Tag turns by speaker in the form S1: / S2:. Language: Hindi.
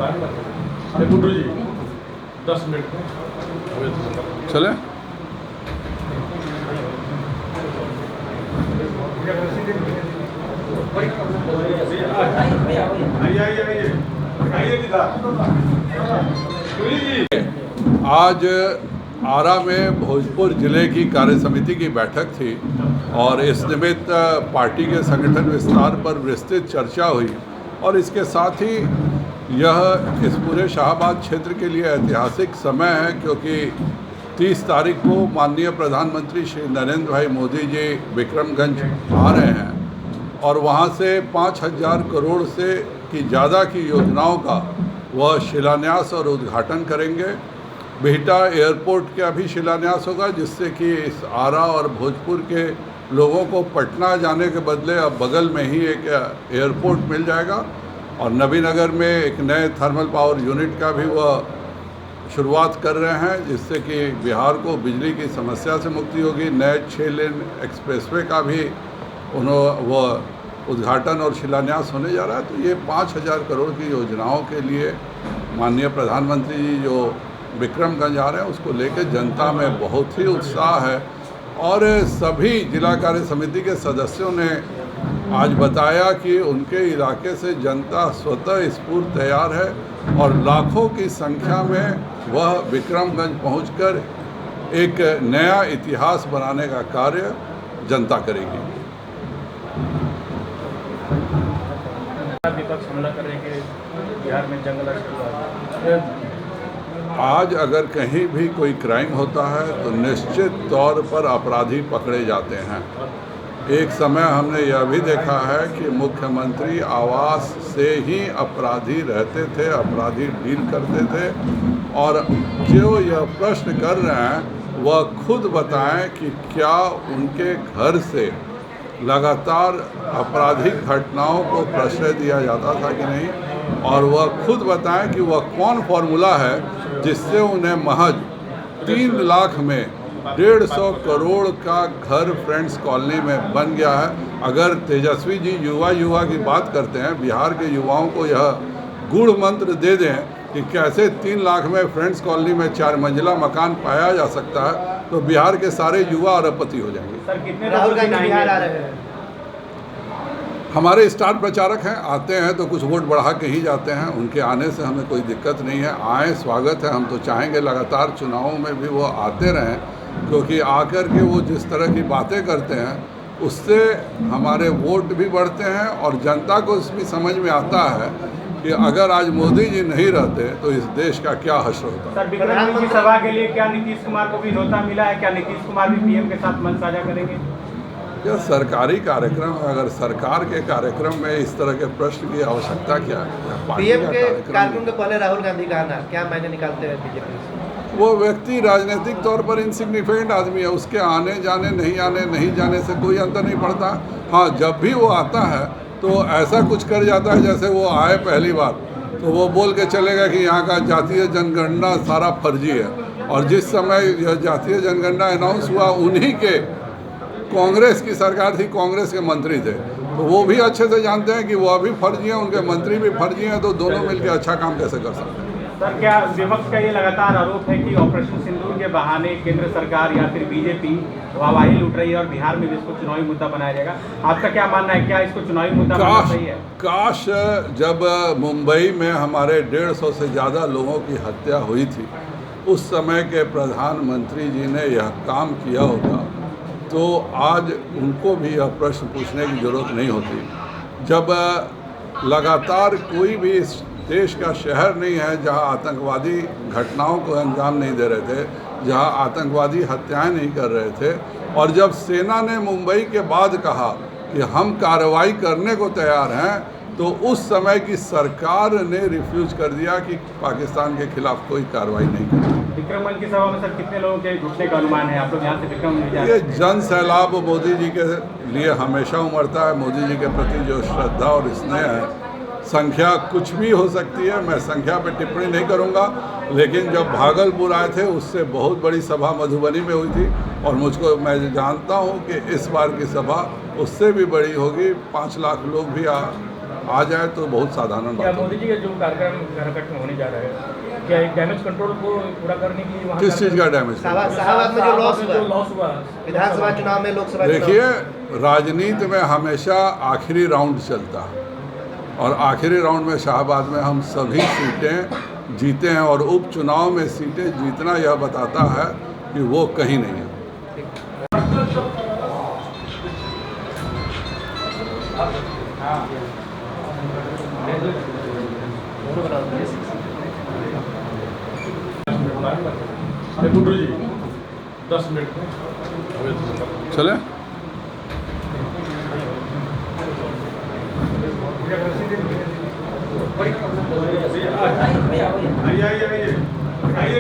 S1: गुड्डू जी 10 मिनट
S2: चले। आज आरा में भोजपुर जिले की कार्य समिति की बैठक थी और इस निमित्त पार्टी के संगठन विस्तार पर विस्तृत चर्चा हुई और इसके साथ ही यह इस पूरे शाहबाद क्षेत्र के लिए ऐतिहासिक समय है, क्योंकि 30 तारीख को माननीय प्रधानमंत्री श्री नरेंद्र भाई मोदी जी विक्रमगंज आ रहे हैं और वहां से 5,000 करोड़ से की ज़्यादा की योजनाओं का वह शिलान्यास और उद्घाटन करेंगे। बिहटा एयरपोर्ट का भी शिलान्यास होगा, जिससे कि इस आरा और भोजपुर के लोगों को पटना जाने के बदले अब बगल में ही एक एयरपोर्ट मिल जाएगा और नबीनगर में एक नए थर्मल पावर यूनिट का भी वह शुरुआत कर रहे हैं, जिससे कि बिहार को बिजली की समस्या से मुक्ति होगी। नए 6 लेन एक्सप्रेसवे का भी वह उद्घाटन और शिलान्यास होने जा रहा है। तो ये 5,000 करोड़ की योजनाओं के लिए माननीय प्रधानमंत्री जी जो विक्रमगंज आ रहे हैं उसको लेकर जनता में बहुत ही उत्साह है और सभी जिला कार्य समिति के सदस्यों ने आज बताया कि उनके इलाके से जनता स्वतः स्फूर्त तैयार है और लाखों की संख्या में वह विक्रमगंज पहुंचकर एक नया इतिहास बनाने का कार्य जनता करेगी।
S1: विपक्ष हमला करेंगे बिहार में जंगल
S2: आज अगर कहीं भी कोई क्राइम होता है तो निश्चित तौर पर अपराधी पकड़े जाते हैं। एक समय हमने यह भी देखा है कि मुख्यमंत्री आवास से ही अपराधी रहते थे, अपराधी डील करते थे और जो यह प्रश्न कर रहे हैं वह खुद बताएं कि क्या उनके घर से लगातार आपराधिक घटनाओं को प्रश्रय दिया जाता था कि नहीं, और वह खुद बताएं कि वह कौन फॉर्मूला है जिससे उन्हें महज 3 लाख में 150 करोड़ का घर फ्रेंड्स कॉलोनी में बन गया है। अगर तेजस्वी जी युवा की बात करते हैं, बिहार के युवाओं को यह गूढ़ मंत्र दे दें कि कैसे 3 लाख में फ्रेंड्स कॉलोनी में 4 मंजिला मकान पाया जा सकता है, तो बिहार के सारे युवा अरबपति हो जाएंगे।
S1: सर कितने राहुल गांधी बिहार आ रहे हैं?
S2: हमारे स्टार प्रचारक हैं, आते हैं तो कुछ वोट बढ़ा के ही जाते हैं, उनके आने से हमें कोई दिक्कत नहीं है। आए, स्वागत है। हम तो चाहेंगे लगातार चुनावों में भी वो आते रहें, क्योंकि आकर के वो जिस तरह की बातें करते हैं उससे हमारे वोट भी बढ़ते हैं और जनता को इसमें समझ में आता है कि अगर आज मोदी जी नहीं रहते तो इस देश का क्या हश्र होता।
S1: सर विक्रमगंज की सभा के लिए क्या नीतीश कुमार को भी न्योता मिला है? क्या नीतीश कुमार भी पीएम के साथ मंच साझा करेंगे?
S2: यह सरकारी कार्यक्रम है, अगर सरकार के कार्यक्रम में इस तरह के प्रश्न की आवश्यकता क्या है?
S3: पीएम के कार्यक्रम के पहले राहुल गांधी का आना क्या मायने निकालते हैं बीजेपी?
S2: वो व्यक्ति राजनीतिक तौर पर इनसिग्निफिकेंट आदमी है, उसके आने जाने नहीं जाने से कोई अंतर नहीं पड़ता। हाँ, जब भी वो आता है तो ऐसा कुछ कर जाता है जैसे वो आए पहली बार तो वो बोल के चलेगा कि यहाँ का जातीय जनगणना सारा फर्जी है, और जिस समय यह जातीय जनगणना अनाउंस हुआ उन्हीं के कांग्रेस की सरकार थी, कांग्रेस के मंत्री थे, तो वो भी अच्छे से जानते हैं कि वो अभी फर्जी हैं, उनके मंत्री भी फर्जी हैं, तो दोनों मिलकर अच्छा काम कैसे कर सकते हैं।
S1: सर क्या विपक्ष का ये लगातार आरोप है कि ऑपरेशन सिंदूर के बहाने केंद्र सरकार या फिर बीजेपी वाहवाही लूट रही है और बिहार में भी इसको चुनावी मुद्दा बनाया जाएगा? आपका क्या मानना है, क्या इसको चुनावी मुद्दा बनाना सही है?
S2: काश जब मुंबई में हमारे 150 से ज़्यादा लोगों की हत्या हुई थी उस समय के प्रधानमंत्री जी ने यह काम किया होता तो आज उनको भी यह प्रश्न पूछने की ज़रूरत नहीं होती। जब लगातार कोई भी इस देश का शहर नहीं है जहां आतंकवादी घटनाओं को अंजाम नहीं दे रहे थे, जहां आतंकवादी हत्याएं नहीं कर रहे थे, और जब सेना ने मुंबई के बाद कहा कि हम कार्रवाई करने को तैयार हैं, तो उस समय की सरकार ने रिफ्यूज कर दिया कि पाकिस्तान के खिलाफ कोई कार्रवाई नहीं करेगी।
S1: विक्रमगंज की सभा में सर कितने लोगों के जुटने का अनुमान है? आप लोग यहाँ से विक्रमगंज
S2: ये जन सैलाब मोदी जी के लिए हमेशा उमड़ता है। मोदी जी के प्रति जो श्रद्धा और स्नेह है, संख्या कुछ भी हो सकती है, मैं संख्या पे टिप्पणी नहीं करूंगा, लेकिन जब भागलपुर आए थे उससे बहुत बड़ी सभा मधुबनी में हुई थी और मैं जानता हूं कि इस बार की सभा उससे भी बड़ी होगी। 5 लाख लोग भी आ जाए तो बहुत साधारण
S4: क्या
S2: बात
S4: मोदी
S2: होगी।
S4: जी का जो कार्यक्रम झारखंड में होने जा रहा है, क्या एक डैमेज कंट्रोल को पूरा करने के लिए वहाँ
S2: किस चीज़ का डैमेज?
S3: शाहबाद में जो लॉस हुआ
S4: हुआ
S3: विधानसभा चुनाव में, लोकसभा
S2: देखिए, राजनीति में हमेशा आखिरी राउंड चलता है और आखिरी राउंड में शाहबाद में हम सभी सीटें जीते हैं और उपचुनाव में सीटें जीतना यह बताता है कि वो कहीं नहीं है।
S5: गुड्डू जी 10 मिनट में
S2: चले
S5: आइए आइए आइए आइए